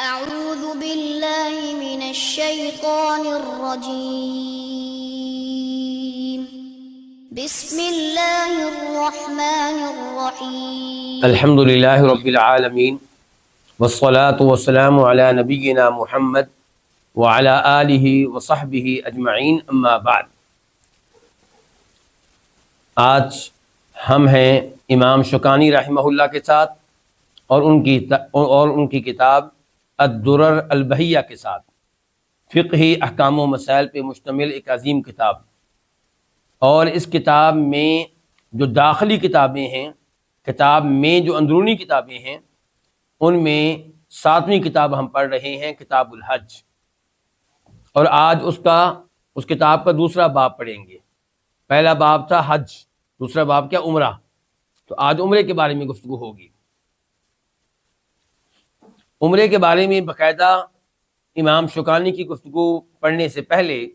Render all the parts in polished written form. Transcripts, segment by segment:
أعوذ بالله من الشيطان الرجيم بسم الله الرحمن الرحيم الحمد للہ رب العالمین والصلاة والسلام علی نبینا محمد وعلی آلہ وصحبہ اجمعین، اما بعد۔ آج ہم ہیں امام شوکانی رحمہ اللہ کے ساتھ اور ان کی کتاب الدرر البہیہ کے ساتھ، فقہی احکام و مسائل پہ مشتمل ایک عظیم کتاب۔ اور اس کتاب میں جو داخلی کتابیں ہیں، کتاب میں جو اندرونی کتابیں ہیں، ان میں 7ویں کتاب ہم پڑھ رہے ہیں، کتاب الحج، اور آج اس کتاب کا دوسرا باب پڑھیں گے۔ پہلا باب تھا حج، دوسرا باب کیا؟ عمرہ۔ تو آج عمرے کے بارے میں گفتگو ہوگی۔ عمرے کے بارے میں باقاعدہ امام شوکانی کی گفتگو پڑھنے سے پہلے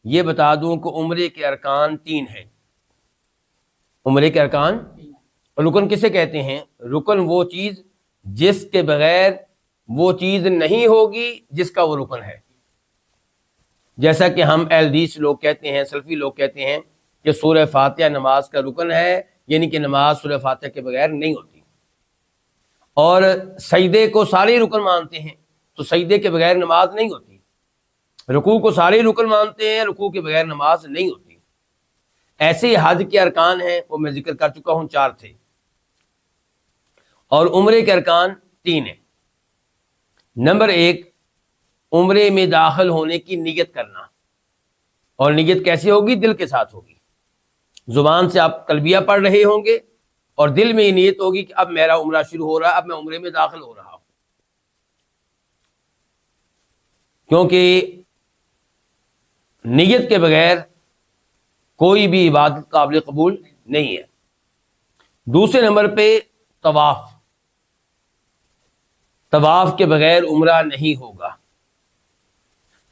یہ بتا دوں کہ عمرے کے ارکان 3 ہیں۔ عمرے کے ارکان، رکن کسے کہتے ہیں؟ رکن وہ چیز جس کے بغیر وہ چیز نہیں ہوگی جس کا وہ رکن ہے۔ جیسا کہ ہم اہل حدیث لوگ کہتے ہیں، سلفی لوگ کہتے ہیں کہ سورہ فاتحہ نماز کا رکن ہے، یعنی کہ نماز سورہ فاتحہ کے بغیر نہیں ہوتی۔ اور سجدے کو سارے رکن مانتے ہیں، تو سجدے کے بغیر نماز نہیں ہوتی۔ رکوع کو سارے رکن مانتے ہیں، رکوع کے بغیر نماز نہیں ہوتی۔ ایسے ہی حج کے ارکان ہیں، وہ میں ذکر کر چکا ہوں، 4 تھے۔ اور عمرے کے ارکان 3 ہیں۔ نمبر 1، عمرے میں داخل ہونے کی نیت کرنا۔ اور نیت کیسے ہوگی؟ دل کے ساتھ ہوگی۔ زبان سے آپ تلبیہ پڑھ رہے ہوں گے اور دل میں یہ نیت ہوگی کہ اب میرا عمرہ شروع ہو رہا ہے، اب میں عمرے میں داخل ہو رہا ہوں۔ کیونکہ نیت کے بغیر کوئی بھی عبادت قابل قبول نہیں ہے۔ دوسرے نمبر پہ طواف کے بغیر عمرہ نہیں ہوگا۔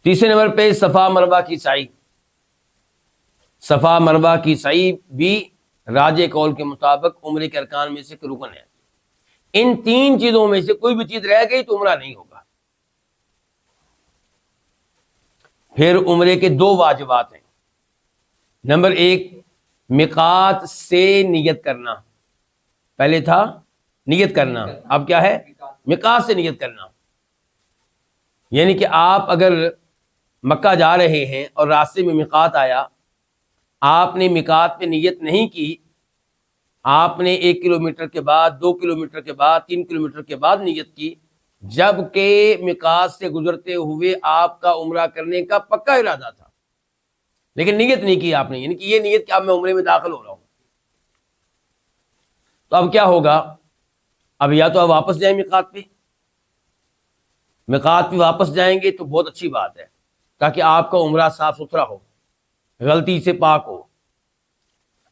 تیسرے نمبر پہ صفا مروہ کی سعی۔ صفا مروہ کی سعی بھی راجح قول کے مطابق عمرے کے ارکان میں سے ایک رکن ہے۔ ان 3 چیزوں میں سے کوئی بھی چیز رہ گئی تو عمرہ نہیں ہوگا۔ پھر عمرے کے 2 واجبات ہیں۔ نمبر 1، میقات سے نیت کرنا۔ پہلے تھا نیت کرنا، اب کیا ہے؟ میقات سے نیت کرنا۔ یعنی کہ آپ اگر مکہ جا رہے ہیں اور راستے میں میقات آیا، آپ نے میقات پہ نیت نہیں کی، آپ نے 1 کلومیٹر کے بعد، 2 کلومیٹر کے بعد، 3 کلومیٹر کے بعد نیت کی، جبکہ میقات سے گزرتے ہوئے آپ کا عمرہ کرنے کا پکا ارادہ تھا، لیکن نیت نہیں کی آپ نے، یعنی کہ یہ نیت کہ اب میں عمرے میں داخل ہو رہا ہوں۔ تو اب کیا ہوگا؟ اب یا تو آپ واپس جائیں میقات پہ واپس جائیں گے تو بہت اچھی بات ہے، تاکہ آپ کا عمرہ صاف ستھرا ہو، غلطی سے پاک ہو۔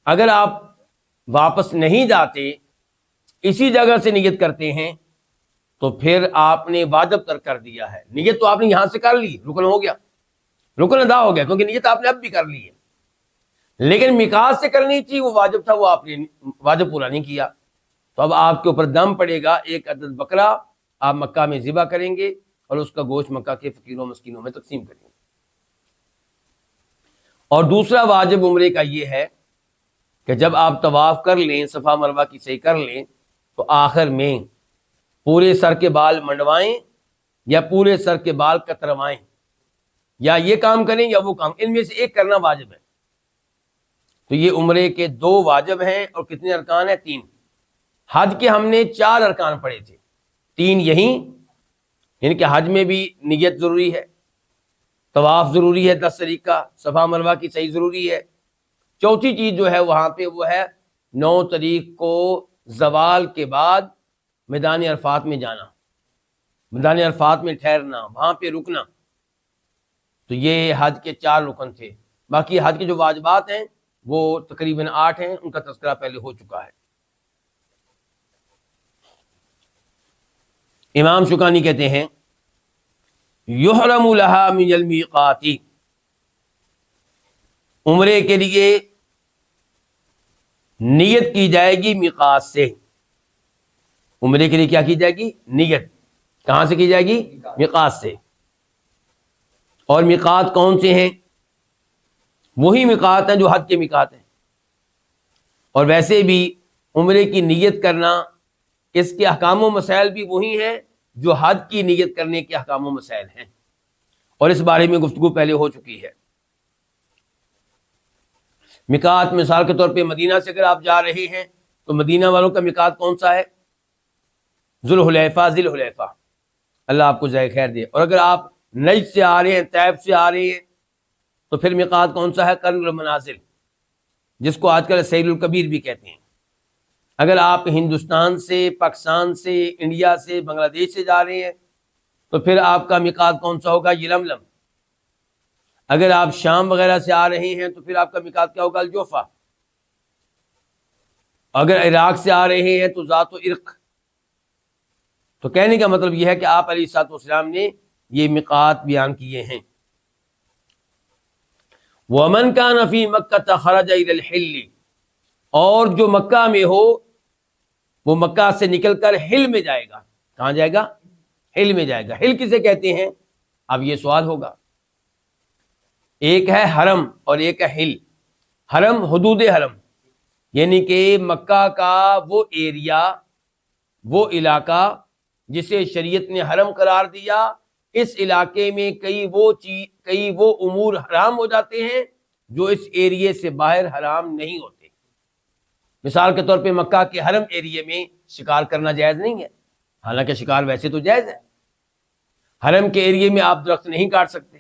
اگر آپ واپس نہیں جاتے، اسی جگہ سے نیت کرتے ہیں، تو پھر آپ نے واجب ترک کر دیا ہے۔ نیت تو آپ نے یہاں سے کر لی، رکن ہو گیا، رکن ادا ہو گیا، کیونکہ نیت آپ نے اب بھی کر لی ہے، لیکن میقات سے کرنی تھی، وہ واجب تھا، وہ آپ نے واجب پورا نہیں کیا۔ تو اب آپ کے اوپر دم پڑے گا، 1 عدد بکرا آپ مکہ میں ذبح کریں گے اور اس کا گوشت مکہ کے فقیروں مسکینوں میں تقسیم کریں گے۔ اور دوسرا واجب عمرے کا یہ ہے کہ جب آپ طواف کر لیں، صفا مروہ کی صحیح کر لیں، تو آخر میں پورے سر کے بال منڈوائیں یا پورے سر کے بال کتروائیں، یا یہ کام کریں یا وہ کام، ان میں سے ایک کرنا واجب ہے۔ تو یہ عمرے کے 2 واجب ہیں، اور کتنے ارکان ہیں؟ 3۔ حج کے ہم نے 4 ارکان پڑھے تھے، 3 یہیں، یعنی کہ حج میں بھی نیت ضروری ہے، طواف ضروری ہے 10 طریقہ، صفا مروہ کی صحیح ضروری ہے۔ چوتھی چیز جو ہے وہاں پہ وہ ہے 9 تاریخ کو زوال کے بعد میدان عرفات میں جانا، میدان عرفات میں ٹھہرنا، وہاں پہ رکنا۔ تو یہ حج کے 4 رکن تھے۔ باقی حج کے جو واجبات ہیں وہ تقریباً 8 ہیں، ان کا تذکرہ پہلے ہو چکا ہے۔ امام شوکانی کہتے ہیں یحرم لها من المیقات، عمرے کے لیے نیت کی جائے گی میقات سے۔ عمرے کے لیے کیا کی جائے گی؟ نیت۔ کہاں سے کی جائے گی؟ میقات سے۔ اور میقات کون سے ہیں؟ وہی میقات ہیں جو حج کے میقات ہیں۔ اور ویسے بھی عمرے کی نیت کرنا، اس کے احکام و مسائل بھی وہی ہیں جو حج کی نیت کرنے کے احکام و مسائل ہیں، اور اس بارے میں گفتگو پہلے ہو چکی ہے۔ میقات مثال کے طور پہ مدینہ سے اگر آپ جا رہے ہیں تو مدینہ والوں کا میقات کون سا ہے؟ ذوالحلیفہ، ذی الحلیفہ، اللہ آپ کو جزائے خیر دے۔ اور اگر آپ نجد سے آ رہے ہیں، طیب سے آ رہے ہیں، تو پھر میقات کون سا ہے؟ قرن المنازل، جس کو آج کل سیل الکبیر بھی کہتے ہیں۔ اگر آپ ہندوستان سے، پاکستان سے، انڈیا سے، بنگلہ دیش سے جا رہے ہیں تو پھر آپ کا میقات کون سا ہوگا؟ یلملم۔ اگر آپ شام وغیرہ سے آ رہے ہیں تو پھر آپ کا میقات کیا ہوگا؟ الجوفہ۔ اگر عراق سے آ رہے ہیں تو ذات و عرق۔ تو کہنے کا مطلب یہ ہے کہ آپ علیہ الصلوۃ والسلام نے یہ میقات بیان کیے ہیں۔ وَمَنْ كَانَ فِي مَكَّةَ خَرَجَ إِلَى الْحِلِّ، اور جو مکہ میں ہو وہ مکہ سے نکل کر حل میں جائے گا۔ کہاں جائے گا؟ حل میں جائے گا۔ حل کسے کہتے ہیں؟ اب یہ سوال ہوگا۔ ایک ہے حرم اور ایک ہے حل۔ حرم حدود حرم، یعنی کہ مکہ کا وہ ایریا، وہ علاقہ جسے شریعت نے حرم قرار دیا، اس علاقے میں کئی وہ امور حرام ہو جاتے ہیں جو اس ایریے سے باہر حرام نہیں ہوتے۔ مثال کے طور پہ مکہ کے حرم ایریے میں شکار کرنا جائز نہیں ہے، حالانکہ شکار ویسے تو جائز ہے۔ حرم کے ایریے میں آپ درخت نہیں کاٹ سکتے،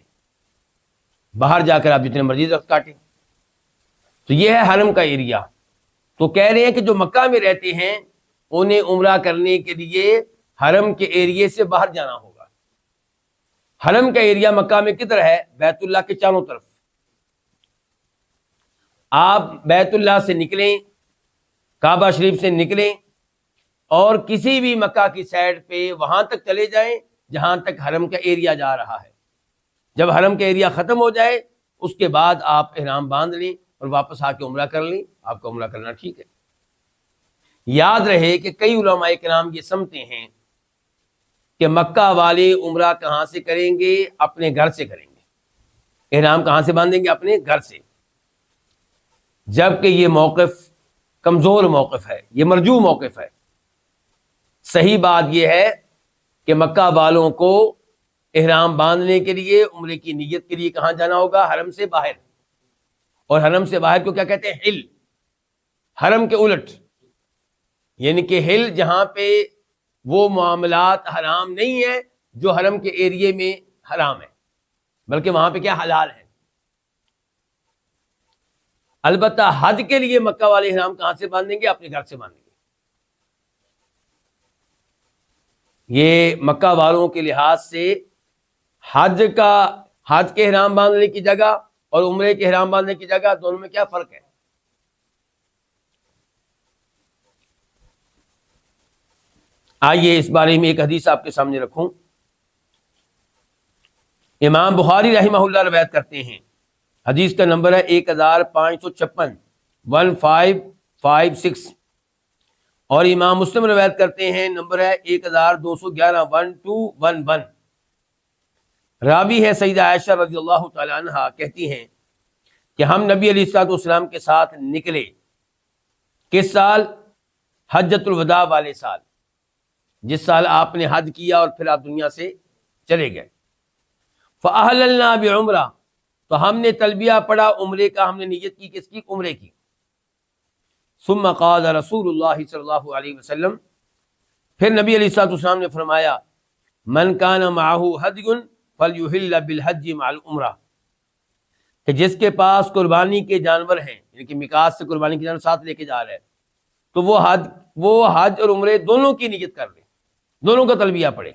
باہر جا کر آپ جتنے مرضی درخت کاٹیں۔ تو یہ ہے حرم کا ایریا۔ تو کہہ رہے ہیں کہ جو مکہ میں رہتے ہیں انہیں عمرہ کرنے کے لیے حرم کے ایریے سے باہر جانا ہوگا۔ حرم کا ایریا مکہ میں کدھر ہے؟ بیت اللہ کے چاروں طرف۔ آپ بیت اللہ سے نکلیں، کعبہ شریف سے نکلیں اور کسی بھی مکہ کی سائڈ پہ وہاں تک چلے جائیں جہاں تک حرم کا ایریا جا رہا ہے۔ جب حرم کا ایریا ختم ہو جائے اس کے بعد آپ احرام باندھ لیں اور واپس آ کے عمرہ کر لیں، آپ کا عمرہ کرنا ٹھیک ہے۔ یاد رہے کہ کئی علماء کرام یہ سمجھتے ہیں کہ مکہ والے عمرہ کہاں سے کریں گے؟ اپنے گھر سے کریں گے۔ احرام کہاں سے باندھیں گے؟ اپنے گھر سے، جبکہ یہ موقف کمزور موقف ہے، یہ مرجو موقف ہے۔ صحیح بات یہ ہے کہ مکہ والوں کو احرام باندھنے کے لیے، عمرے کی نیت کے لیے کہاں جانا ہوگا؟ حرم سے باہر۔ اور حرم سے باہر کو کیا کہتے ہیں؟ حل۔ حرم کے الٹ، یعنی کہ حل جہاں پہ وہ معاملات حرام نہیں ہیں جو حرم کے ایریے میں حرام ہے، بلکہ وہاں پہ کیا؟ حلال ہے۔ البتہ حج کے لیے مکہ والے احرام کہاں سے باندھیں گے؟ اپنے گھر سے باندھیں گے۔ یہ مکہ والوں کے لحاظ سے حج کے احرام باندھنے کی جگہ اور عمرے کے احرام باندھنے کی جگہ دونوں میں کیا فرق ہے؟ آئیے اس بارے میں ایک حدیث آپ کے سامنے رکھوں۔ امام بخاری رحمہ اللہ روایت کرتے ہیں، حدیث کا نمبر ہے 1556، 1556، اور امام مسلم روایت کرتے ہیں، نمبر ہے 1211، 1211۔ راوی ہے سیدہ عائشہ رضی اللہ تعالی عنہا، کہتی ہیں کہ ہم نبی علیہ الصلوۃ والسلام کے ساتھ نکلے۔ کس سال؟ حجۃ الوداع والے سال، جس سال آپ نے حج کیا اور پھر آپ دنیا سے چلے گئے۔ فَأَحْلَلْنَا بِعُمْرَةٍ، تو ہم نے تلبیہ پڑھا عمرے کا، ہم نے نیت کی کس کی؟ عمرے کی۔ ثم قال رسول اللہ صلی اللہ علیہ وسلم، پھر نبی علیہ الصلوۃ والسلام نے فرمایا، من کان معہ ہدی فلیحل بالحج مع العمرہ، کہ جس کے پاس قربانی کے جانور ہیں، یعنی کہ میقات سے قربانی کے جانور ساتھ لے کے جا رہے ہیں، تو وہ حج اور عمرے دونوں کی نیت کر لے، دونوں کا تلبیہ پڑھے۔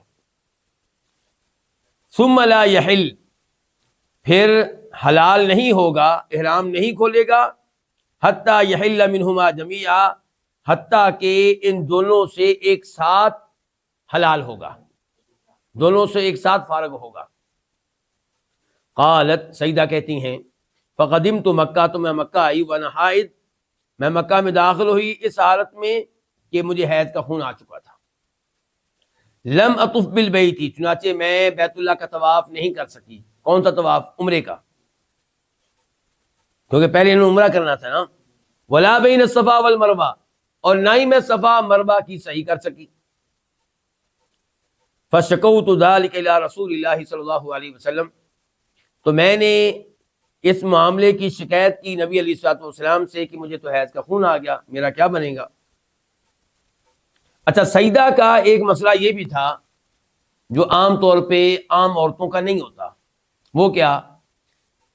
ثم لا یحل، پھر حلال نہیں ہوگا، احرام نہیں کھولے گا، حتیٰ یحل منہما جمیعا، حتیٰ کہ ان دونوں سے ایک ساتھ حلال ہوگا، دونوں سے ایک ساتھ فارغ ہوگا۔ قالت، سیدہ کہتی ہیں، فقدمت مکہ، تو میں مکہ آئی، وانا حائض، میں مکہ میں داخل ہوئی اس حالت میں کہ مجھے حیض کا خون آ چکا تھا۔ لم اطف بالبیت، چنانچہ میں بیت اللہ کا طواف نہیں کر سکی۔ کون سا طواف؟ عمرے کا، کیونکہ پہلے انہوں نے عمرہ کرنا تھا نا۔ ولا بین الصفا والمروہ، اور نہ ہی میں صفا مروہ کی صحیح کر سکی۔ فشکوت ذلک الی رسول اللہ صلی اللہ علیہ وسلم، تو میں نے اس معاملے کی شکایت کی نبی علیہ الصلوۃ والسلام سے کہ مجھے تو حیض کا خون آ گیا، میرا کیا بنے گا؟ اچھا، سیدہ کا ایک مسئلہ یہ بھی تھا جو عام طور پہ عام عورتوں کا نہیں ہوتا۔ وہ کیا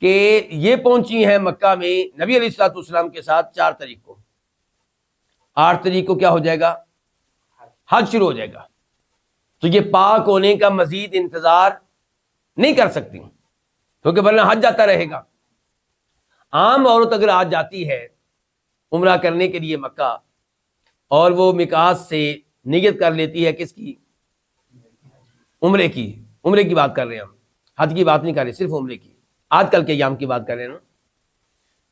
کہ یہ پہنچی ہیں مکہ میں نبی علیہ الصلوۃ والسلام کے ساتھ 4 تاریخ کو، 8 تاریخ کو کیا ہو جائے گا؟ حج شروع ہو جائے گا۔ تو یہ پاک ہونے کا مزید انتظار نہیں کر سکتی، کیونکہ ورنہ حج جاتا رہے گا۔ عام عورت اگر آج جاتی ہے عمرہ کرنے کے لیے مکہ، اور وہ میقات سے نیت کر لیتی ہے کس کی؟ عمرے کی۔ عمرے کی بات کر رہے ہیں ہم، حج کی بات نہیں کر رہے، صرف عمرے کی، آج کل کے ایام کی بات کر رہے ہیں نا۔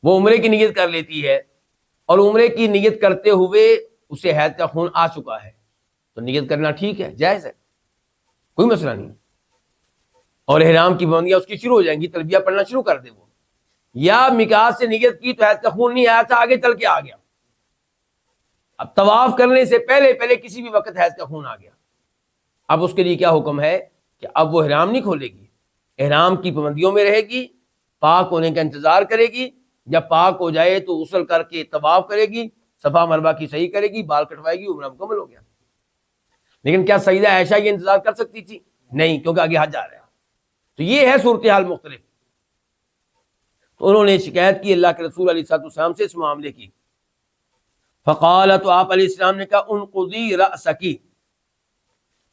وہ عمرے کی نیت کر لیتی ہے، اور عمرے کی نیت کرتے ہوئے اسے حیض کا خون آ چکا ہے، تو نیت کرنا ٹھیک ہے، جائز ہے، کوئی مسئلہ نہیں۔ اور احرام کی پابندیاں اس کی شروع ہو جائیں گی، تلبیہ پڑھنا شروع کر دے وہ۔ یا میقات سے نیت کی تو حیض کا خون نہیں آیا تھا، آگے چل کے آ گیا، اب طواف کرنے سے پہلے کسی بھی وقت حیض کا خون آ گیا، اب اس کے لیے کیا حکم ہے کہ اب وہ احرام نہیں کھولے گی، احرام کی پابندیوں میں رہے گی، پاک ہونے کا انتظار کرے گی، جب پاک ہو جائے تو غسل کر کے طواف کرے گی، صفا مروہ کی صحیح کرے گی، بال کٹوائے گی، عمرہ مکمل ہو گیا۔ لیکن کیا سیدہ عائشہ یہ انتظار کر سکتی تھی؟ نہیں، کیونکہ آگے حج آ رہا ہے۔ تو یہ ہے صورتحال مختلف۔ تو انہوں نے شکایت کی اللہ کے رسول علیہ الصلوۃ والسلام سے اس معاملے کی۔ فقال، تو آپ علیہ السلام نے کہا، انقضی رأسکی،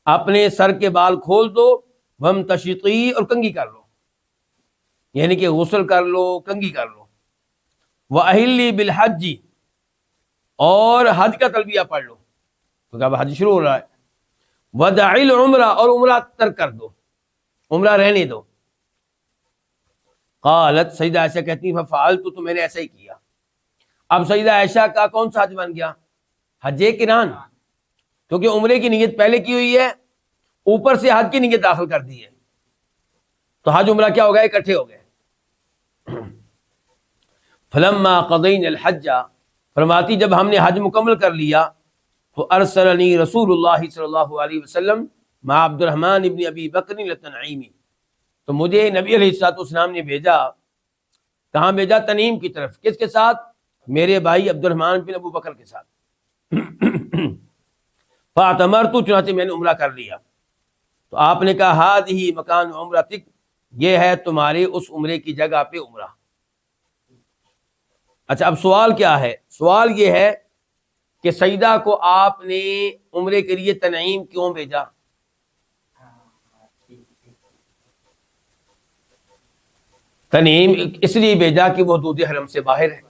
اپنے سر کے بال کھول دو، وامتشطی، اور کنگھی کر لو، یعنی کہ غسل کر لو، کنگھی کر لو، وأہلی بالحج، اور حج کا تلبیہ پڑھ لو، کیونکہ اب حج شروع ہو رہا ہے، ودع العمرہ، اور عمرہ ترک کر دو، عمرہ رہنے دو۔ قالت، سیدہ عائشہ کہتی ہیں، ففعلت، تو میں نے ایسا ہی کیا۔ اب سیدہ عائشہ کا کون سا حج بن گیا؟ حج قران، کیونکہ عمرے کی نیت پہلے کی ہوئی ہے، اوپر سے حج کی نیت داخل کر دی ہے، تو حج عمرہ کیا ہو گئے؟ اکٹھے ہو گئے۔ فلما قضینا الحج، فرماتی جب ہم نے حج مکمل کر لیا، تو ارسلنی رسول اللہ صلی اللہ علیہ وسلم مع عبد الرحمن ابن ابی بکر التنعیمی، تو مجھے نبی علیہ الصلوۃ والسلام نے بھیجا، کہاں بھیجا؟ تنعیم کی طرف، کس کے ساتھ؟ میرے بھائی عبد الرحمن بن ابو بکر کے ساتھ۔ فاعتمرت، چنانچہ میں نے عمرہ کر لیا۔ تو آپ نے کہا، ہذہ مکان عمرتک، یہ ہے تمہارے اس عمرے کی جگہ پہ عمرہ۔ اچھا، اب سوال کیا ہے؟ سوال یہ ہے کہ سیدہ کو آپ نے عمرے کے لیے تنعیم کیوں بھیجا؟ تنعیم اس لیے بھیجا کہ وہ حدود حرم سے باہر ہے۔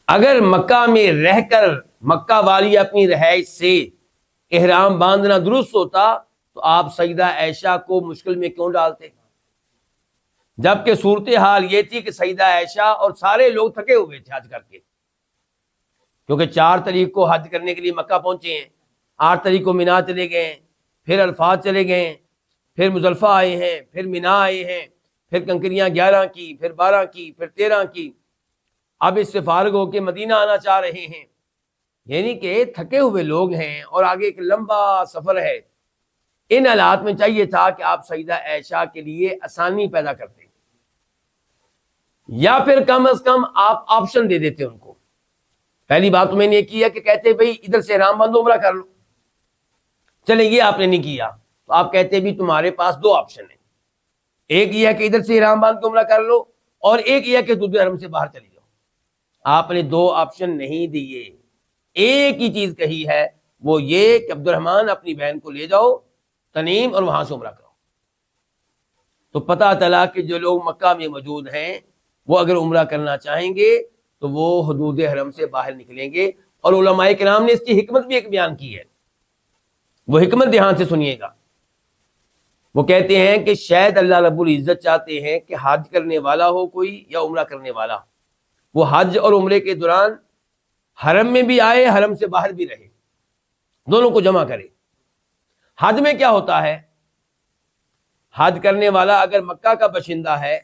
اگر مکہ میں رہ کر مکہ والی اپنی رہائش سے احرام باندھنا درست ہوتا تو آپ سیدہ عائشہ کو مشکل میں کیوں ڈالتے؟ جبکہ صورتحال یہ تھی کہ سیدہ عائشہ اور سارے لوگ تھکے ہوئے تھے حج کر کے، کیونکہ 4 تاریخ کو حج کرنے کے لیے مکہ پہنچے ہیں، 8 تاریخ کو مینا چلے گئے ہیں، پھر عرفات چلے گئے ہیں، پھر مزدلفہ آئے ہیں، پھر مینا آئے ہیں، پھر کنکریاں 11 کی، پھر 12 کی، پھر 13 کی، اب اس سے فارغ ہو کے مدینہ آنا چاہ رہے ہیں، یعنی کہ تھکے ہوئے لوگ ہیں اور آگے ایک لمبا سفر ہے۔ ان حالات میں چاہیے تھا کہ آپ سیدہ عائشہ کے لیے آسانی پیدا کرتے، یا پھر کم از کم آپ آپشن دے دیتے ان کو۔ پہلی بات تو میں نے یہ کیا کہ کہتے بھئی ادھر سے احرام باندھو، عمرہ کر لو، چلیں یہ آپ نے نہیں کیا، تو آپ کہتے بھی تمہارے پاس 2 آپشن ہیں، ایک یہ ہے کہ ادھر سے احرام باندھ کے عمرہ کر لو، اور ایک یہ ہے کہ حدود حرم سے باہر چلی جاؤ۔ آپ نے 2 آپشن نہیں دیے، ایک ہی چیز کہی ہے، وہ یہ کہ عبد الرحمن اپنی بہن کو لے جاؤ تنعیم اور وہاں سے عمرہ کرو۔ تو پتہ چلا کہ جو لوگ مکہ میں موجود ہیں وہ اگر عمرہ کرنا چاہیں گے تو وہ حدود حرم سے باہر نکلیں گے، اور علماء کرام نے اس کی حکمت بھی ایک بیان کی ہے، وہ حکمت دھیان سے سنیے گا۔ وہ کہتے ہیں کہ شاید اللہ رب العزت چاہتے ہیں کہ حج کرنے والا ہو کوئی یا عمرہ کرنے والا، وہ حج اور عمرے کے دوران حرم میں بھی آئے، حرم سے باہر بھی رہے، دونوں کو جمع کرے۔ حج میں کیا ہوتا ہے، حج کرنے والا اگر مکہ کا باشندہ ہے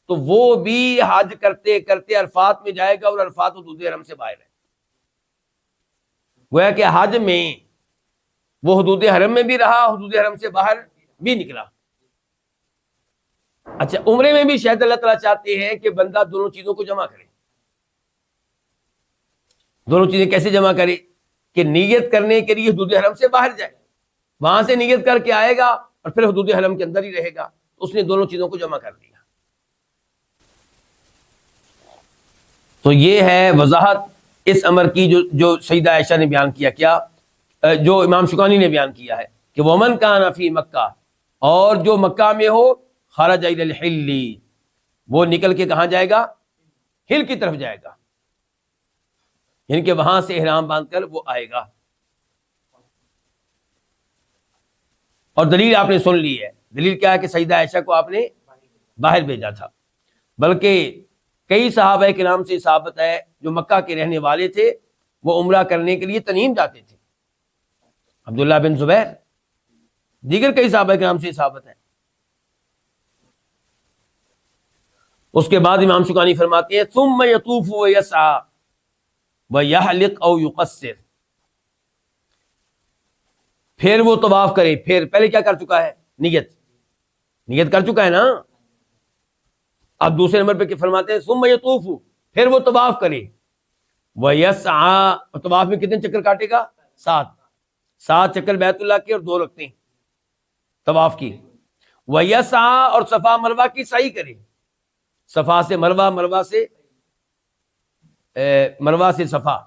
تو وہ بھی حج کرتے کرتے عرفات میں جائے گا، اور عرفات حدود حرم سے باہر ہے، گویا کہ حج میں وہ حدود حرم میں بھی رہا، حدود حرم سے باہر بھی نکلا۔ اچھا، عمرے میں بھی شاید اللہ تعالیٰ چاہتے ہیں کہ بندہ دونوں چیزوں کو جمع کرے۔ دونوں چیزیں کیسے جمع کرے؟ کہ نیت کرنے کے لیے حدود حرم سے باہر جائے، وہاں سے نیت کر کے آئے گا اور پھر حدود حرم کے اندر ہی رہے گا، اس نے دونوں چیزوں کو جمع کر دیا۔ تو یہ ہے وضاحت اس امر کی جو سیدہ عائشہ نے بیان کیا، کیا جو امام شوکانی نے بیان کیا ہے کہ ومن کان فی مکہ، اور جو مکہ میں ہو، خرج الی الحل، وہ نکل کے کہاں جائے گا؟ ہل کی طرف جائے گا، یعنی کہ وہاں سے احرام باندھ کر وہ آئے گا۔ اور دلیل آپ نے سن لی ہے، دلیل کیا ہے کہ سیدہ عائشہ کو آپ نے باہر بھیجا تھا، بلکہ کئی صحابہ کرام سے ثابت ہے جو مکہ کے رہنے والے تھے، وہ عمرہ کرنے کے لیے تنعیم جاتے تھے، عبداللہ بن زبیر، دیگر کئی صحابہ کرام سے ثابت ہے۔ اس کے بعد امام شوکانی فرماتے ہیں ثم یطوف ویسعی ویحلق او یقصر، پھر وہ طواف کرے، پھر پہلے کیا کر چکا ہے؟ نیت کر چکا ہے نا۔ اب دوسرے نمبر پہ کیا فرماتے ہیں؟ ثم یطوف، پھر وہ طواف کرے، ویسعی، طواف میں کتنے چکر کاٹے گا؟ 7 چکر بیت اللہ کے اور 2 رکھتے ہیں طواف کی، ویسعی، اور صفا مروہ کی سعی کرے، صفا سے مروہ، مروہ سے صفا،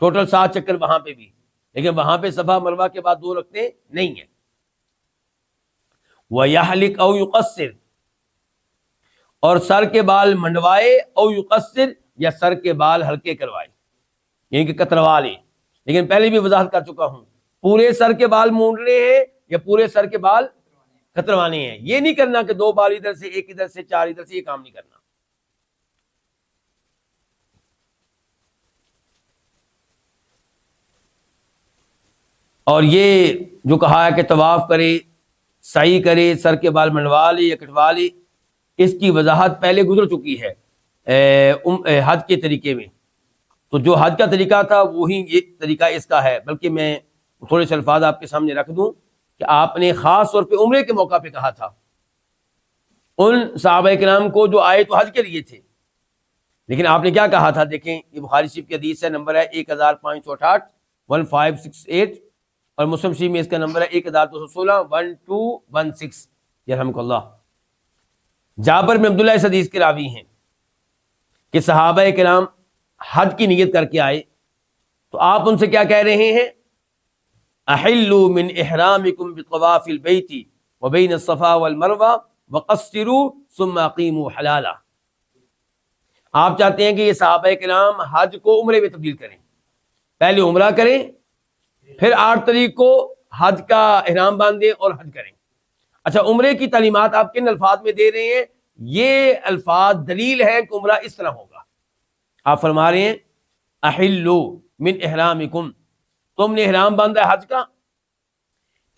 ٹوٹل 7 چکر وہاں پہ بھی، لیکن وہاں پہ صفا مروہ کے بعد 2 رکھتے نہیں ہیں۔ وَيَحْلِقْ أَوْ يُقَصِّرْ، اور سر کے بال منڈوائے، او یقصر، یا سر کے بال ہلکے کروائے، یعنی کہ کتروا لے۔ لیکن پہلے بھی وضاحت کر چکا ہوں، پورے سر کے بال مونڈنے ہیں یا پورے سر کے بال کتروانے ہیں، یہ نہیں کرنا کہ 2 بال ادھر سے، 1 ادھر سے، 4 ادھر سے، یہ کام نہیں کرنا۔ اور یہ جو کہا ہے کہ طواف کرے، سعی کرے، سر کے بال منڈوا لے یا کٹوا لے، اس کی وضاحت پہلے گزر چکی ہے حج کے طریقے میں۔ تو جو حج کا طریقہ تھا وہی یہ طریقہ اس کا ہے، بلکہ میں تھوڑے سے الفاظ آپ کے سامنے رکھ دوں کہ آپ نے خاص طور پہ عمرے کے موقع پہ کہا تھا ان صحابہ کرام کو جو آئے تو حج کے لیے تھے، لیکن آپ نے کیا کہا تھا؟ دیکھیں، یہ بخاری شریف کی حدیث ہے، نمبر ہے 1568 1568، اور مسلم شریف میں اس کا نمبر ہے 1216 1216، یرحمک اللہ۔ جابر بن عبداللہ اس حدیث کے راوی ہیں کہ صحابہ کرام حج کی نیت کر کے آئے تو آپ ان سے کیا کہہ رہے ہیں؟ احلوا من احرامکم بطواف البیت وبین الصفا والمروہ وقصروا ثم اقیموا حلالا۔ آپ چاہتے ہیں کہ یہ صحابہ کرام حج کو عمرے میں تبدیل کریں، پہلے عمرہ کریں، پھر 8 تاریخ کو حج کا احرام باندھیں اور حج کریں۔ اچھا، عمرے کی تعلیمات آپ کن الفاظ میں دے رہے ہیں؟ یہ الفاظ دلیل ہے کہ عمرہ اس طرح ہوگا۔ آپ فرما رہے ہیں احلوا من احرامکم، تم نے احرام باندھا ہے حج کا،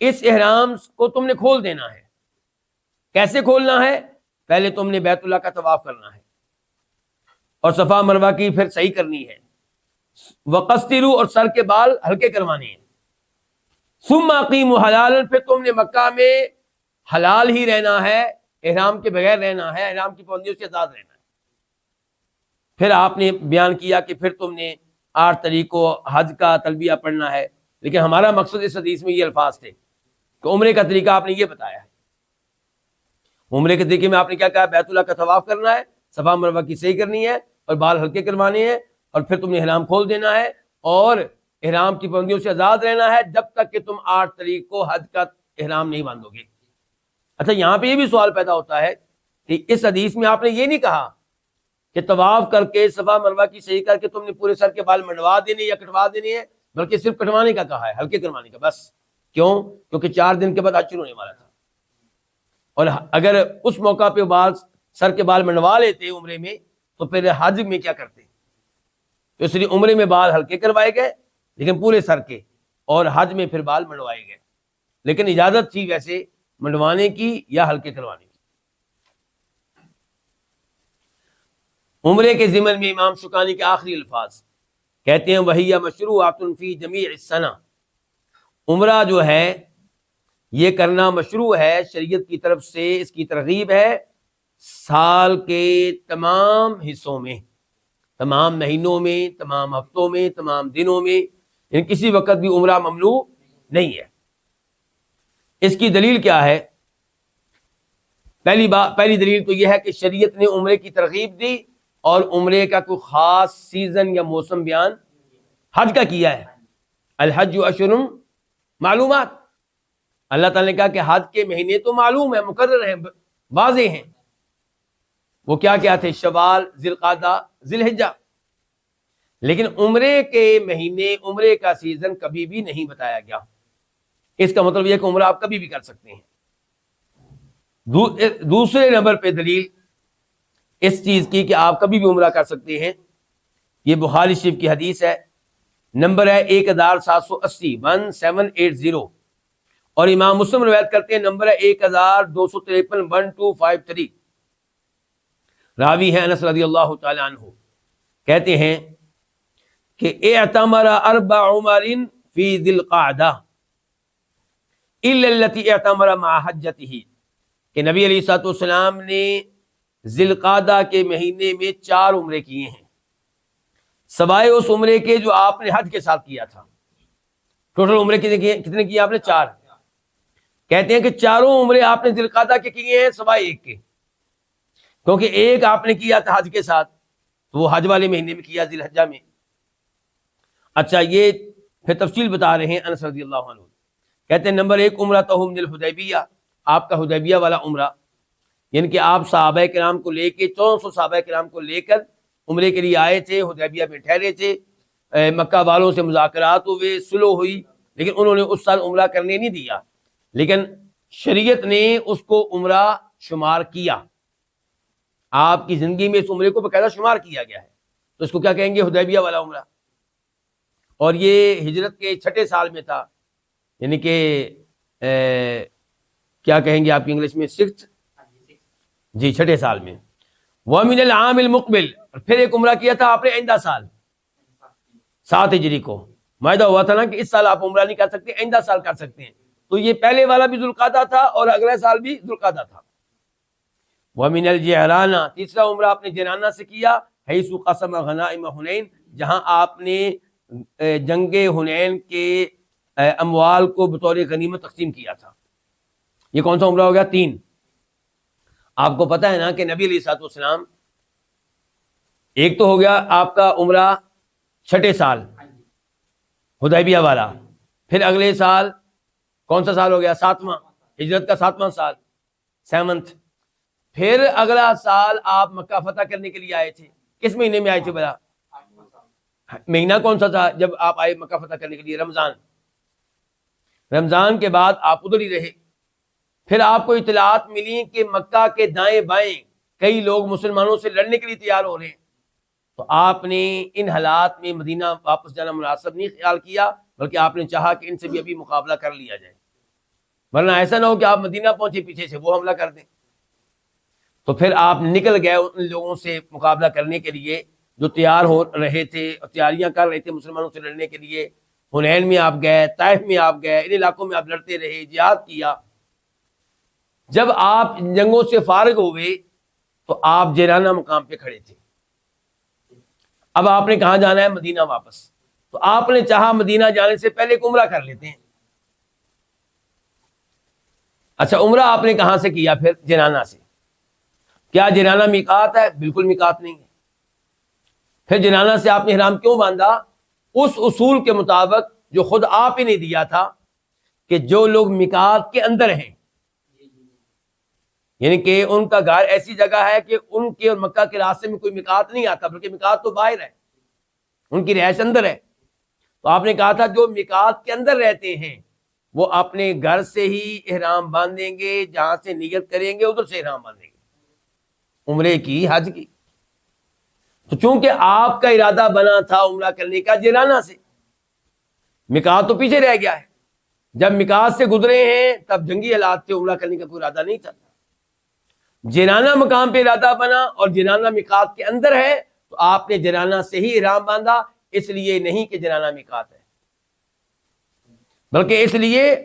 اس احرام کو تم نے کھول دینا ہے۔ کیسے کھولنا ہے؟ پہلے تم نے بیت اللہ کا طواف کرنا ہے اور صفا مروہ کی پھر صحیح کرنی ہے، وقصروا، اور سر کے بال ہلکے کروانے ہیں، ثم اقیموا حلالا، پھر تم نے مکہ میں حلال ہی رہنا ہے، احرام کے بغیر رہنا ہے، احرام کی پابندیوں سے آزاد رہنا ہے۔ پھر آپ نے بیان کیا کہ پھر تم نے 8 تاریخ کو حج کا تلبیہ پڑھنا ہے، لیکن ہمارا مقصد اس حدیث میں یہ الفاظ تھے کہ عمرے کا طریقہ آپ نے یہ بتایا ہے۔ عمرے کے طریقے میں آپ نے کیا کہا؟ بیت اللہ کا طواف کرنا ہے، صفا مروہ کی صحیح کرنی ہے اور بال ہلکے کروانے ہیں، اور پھر تم نے احرام کھول دینا ہے اور احرام کی پابندیوں سے آزاد رہنا ہے جب تک کہ تم 8 تاریخ کو حج کا احرام نہیں باندھو گے۔ اچھا، یہاں پہ یہ بھی سوال پیدا ہوتا ہے کہ اس حدیث میں آپ نے یہ نہیں کہا کہ طواف کر کے صفا مروہ کی صحیح کر کے تم نے پورے سر کے بال منڈوا دینے یا کٹوا دینے ہیں، بلکہ صرف کٹوانے کا کہا ہے، ہلکے کروانے کا بس۔ کیوں؟ کیونکہ 4 دن کے بعد حج شروع ہونے والا تھا، اور اگر اس موقع پہ سر کے بال منڈوا لیتے عمرے میں تو پھر حج میں کیا کرتے؟ تو اس لیے عمرے میں بال ہلکے کروائے گئے لیکن پورے سر کے، اور حج میں پھر بال منڈوائے گئے، لیکن اجازت تھی ویسے منڈوانے کی یا ہلکے کروانے کی۔ عمرے کے ضمن میں امام شوکانی کے آخری الفاظ کہتے ہیں وَهِيَ مَشْرُوعَةٌ فِي جَمِيعِ السَّنَةِ، عمرہ جو ہے یہ کرنا مشروع ہے شریعت کی طرف سے، اس کی ترغیب ہے سال کے تمام حصوں میں، تمام مہینوں میں، تمام ہفتوں میں، تمام دنوں میں، یعنی کسی وقت بھی عمرہ ممنوع نہیں ہے۔ اس کی دلیل کیا ہے؟ پہلی دلیل تو یہ ہے کہ شریعت نے عمرے کی ترغیب دی اور عمرے کا کوئی خاص سیزن یا موسم بیان حج کا کیا ہے۔ الحج اشہر معلومات، اللہ تعالیٰ نے کہا کہ حج کے مہینے تو معلوم ہیں، مقرر ہیں، واضح ہیں۔ وہ کیا تھے؟ شوال، ذی القعدہ، ذی الحجہ۔ لیکن عمرے کے مہینے، عمرے کا سیزن کبھی بھی نہیں بتایا گیا۔ اس کا مطلب یہ ہے کہ عمرہ آپ کبھی بھی کر سکتے ہیں۔ دوسرے نمبر پہ دلیل اس چیز کی کہ آپ کبھی بھی عمرہ کر سکتے ہیں، یہ بخاری شریف کی حدیث ہے، نمبر ہے 1780 1780، اور امام مسلم روایت کرتے ہیں نمبر ہے 1253 1253۔ راوی ہیں انس رضی اللہ تعالی عنہ، کہتے ہیں کہ اعتمر 4 عمر فی ذی القعدہ الا التي اعتمر مع حجته، کہ نبی علیہ الصلوۃ والسلام نے ذی القعدہ کے مہینے میں 4 عمرے کیے ہیں، سوائے اس عمرے کے جو آپ نے حج کے ساتھ کیا تھا۔ ٹوٹل عمرے کتنے کیے آپ نے؟ 4۔ کہتے ہیں کہ چاروں عمرے آپ نے ذی القعدہ کے کیے ہیں سوائے ایک کے، کیونکہ ایک آپ نے کیا تھا حج کے ساتھ، تو وہ حج والے مہینے میں کیا، ذی الحجہ میں۔ اچھا، یہ پھر تفصیل بتا رہے ہیں انس رضی اللہ عنہ، کہتے ہیں نمبر 1 عمرۃ من الحدیبیہ، آپ کا حدیبیہ والا عمرہ، یعنی کہ آپ صحابہ کرام کو لے کے 1400 صحابہ کرام کو لے کر عمرے کے لیے آئے تھے، حدیبیہ میں ٹھہرے تھے، مکہ والوں سے مذاکرات ہوئے، صلح ہوئی، لیکن انہوں نے اس سال عمرہ کرنے نہیں دیا، لیکن شریعت نے اس کو عمرہ شمار کیا، آپ کی زندگی میں اس عمرے کو باقاعدہ شمار کیا گیا ہے، تو اس کو کیا کہیں گے؟ حدیبیہ والا عمرہ۔ اور یہ ہجرت کے 6 سال میں تھا، یعنی کہ کیا کہیں گے آپ کی انگلش میں؟ 6، جی 6 سال میں۔ وَمِنَ الْعَامِ الْمُقْبِلِ، اور پھر ایک عمرہ کیا تھا آپ نے آئندہ سال 7 ہجری کو، معاہدہ ہوا تھا نا کہ اس سال آپ عمرہ نہیں کر سکتے، آئندہ سال کر سکتے ہیں، تو یہ پہلے والا بھی ذوالقعدہ تھا اور اگلے سال بھی ذوالقعدہ تھا۔ وَمِنَ الْجِعْرَانَ، تیسرا عمرہ آپ نے جنانہ سے کیا، حیث قسم غنائم حنین، جہاں آپ نے جنگ حنین کے اموال کو بطور غنیمت تقسیم کیا تھا۔ یہ کون سا عمرہ ہو گیا؟ 3۔ آپ کو پتہ ہے نا کہ نبی علیہ الصلوۃ والسلام، ایک تو ہو گیا آپ کا عمرہ 6 سال حدیبیہ والا، پھر اگلے سال کون سا سال ہو گیا؟ 7واں، ہجرت کا 7واں سال، 7th۔ پھر اگلا سال آپ مکہ فتح کرنے کے لیے آئے تھے، کس مہینے میں آئے تھے بلا؟ مہینہ کون سا تھا جب آپ آئے مکہ فتح کرنے کے لیے؟ رمضان۔ رمضان کے بعد آپ ادھر ہی رہے، پھر آپ کو اطلاعات ملی کہ مکہ کے دائیں بائیں کئی لوگ مسلمانوں سے لڑنے کے لیے تیار ہو رہے ہیں، تو آپ نے ان حالات میں مدینہ واپس جانا مناسب نہیں خیال کیا، بلکہ آپ نے چاہا کہ ان سے بھی ابھی مقابلہ کر لیا جائے، ورنہ ایسا نہ ہو کہ آپ مدینہ پہنچے پیچھے سے وہ حملہ کر دیں۔ تو پھر آپ نکل گئے ان لوگوں سے مقابلہ کرنے کے لیے جو تیار ہو رہے تھے اور تیاریاں کر رہے تھے مسلمانوں سے لڑنے کے لیے۔ حنین میں آپ گئے، طائف میں آپ گئے، ان علاقوں میں آپ لڑتے رہے، جہاد کیا۔ جب آپ جنگوں سے فارغ ہوئے تو آپ جیرانہ مقام پہ کھڑے تھے، اب آپ نے کہاں جانا ہے؟ مدینہ واپس، تو آپ نے چاہا مدینہ جانے سے پہلے ایک عمرہ کر لیتے ہیں۔ اچھا، عمرہ آپ نے کہاں سے کیا؟ پھر جیرانہ سے۔ کیا جیرانہ میقات ہے؟ بالکل میقات نہیں ہے۔ پھر جیرانہ سے آپ نے احرام کیوں باندھا؟ اس اصول کے مطابق جو خود آپ ہی نے دیا تھا کہ جو لوگ میقات کے اندر ہیں، یعنی کہ ان کا گھر ایسی جگہ ہے کہ ان کے اور مکہ کے راستے میں کوئی میقات نہیں آتا، بلکہ میقات تو باہر ہے، ان کی رہائش اندر ہے، تو آپ نے کہا تھا جو میقات کے اندر رہتے ہیں وہ اپنے گھر سے ہی احرام باندھیں گے، جہاں سے نیت کریں گے ادھر سے احرام باندھیں گے، عمرے کی، حج کی۔ تو چونکہ آپ کا ارادہ بنا تھا عمرہ کرنے کا جیرانہ سے، میقات تو پیچھے رہ گیا ہے، جب میقات سے گزرے ہیں تب جنگی حالات سے عمرہ کرنے کا کوئی ارادہ نہیں تھا، جنانہ مقام پہ ارادہ بنا اور جنانہ میقات کے اندر ہے تو آپ نے جنانہ سے ہی احرام باندھا، اس لیے نہیں کہ جنانہ میقات ہے، بلکہ اس لیے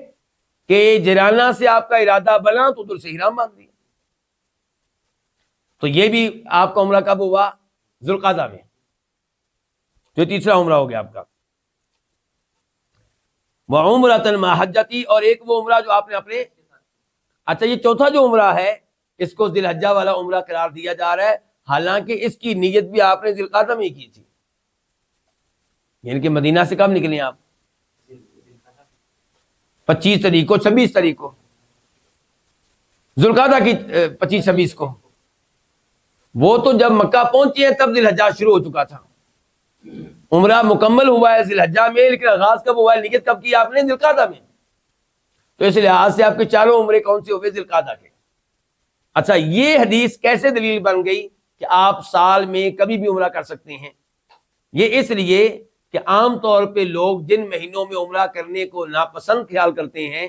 کہ جنانہ سے آپ کا ارادہ بنا تو ادھر سے احرام باندھ دیا۔ تو یہ بھی آپ کا عمرہ کب ہوا؟ ذوالقعدہ میں، جو تیسرا عمرہ ہو گیا آپ کا۔ وعمرۃ مع حجتی، اور ایک وہ عمرہ جو آپ نے اپنے، اچھا یہ چوتھا جو عمرہ ہے اس کو ذی الحجہ والا عمرہ قرار دیا جا رہا ہے، حالانکہ اس کی نیت بھی آپ نے ذی القعدہ میں ہی کی تھی، یعنی کہ مدینہ سے کب نکلے آپ؟ 25 تاریخ کو، 26 تاریخ کو، ذوالقعدہ کی 25 26 کو، وہ تو جب مکہ پہنچے ہیں تب ذی الحجہ شروع ہو چکا تھا، عمرہ مکمل ہوا ہے ذی الحجہ میں، لیکن آغاز کب ہوا ہے، نیت کب کی آپ نے؟ ذی القعدہ میں۔ تو اس لحاظ سے آپ کے چاروں عمرے کون سے ہوئے؟ ذی القعدہ کے۔ اچھا یہ حدیث کیسے دلیل بن گئی کہ آپ سال میں کبھی بھی عمرہ کر سکتے ہیں؟ یہ اس لیے کہ عام طور پہ لوگ جن مہینوں میں عمرہ کرنے کو ناپسند خیال کرتے ہیں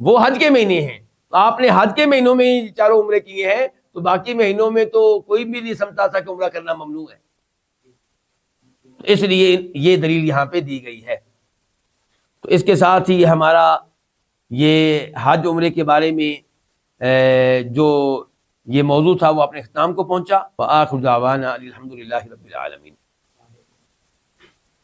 وہ حج کے مہینے ہیں، تو آپ نے حج کے مہینوں میں ہی چاروں عمرے کیے ہیں، تو باقی مہینوں میں تو کوئی بھی نہیں سمجھتا تھا کہ عمرہ کرنا ممنوع ہے، اس لیے یہ دلیل یہاں پہ دی گئی ہے۔ تو اس کے ساتھ ہی ہمارا یہ حج عمرے کے بارے میں جو یہ موضوع تھا وہ اپنے اختتام کو پہنچا۔ وآخر دعوانا الحمدللہ رب العالمین۔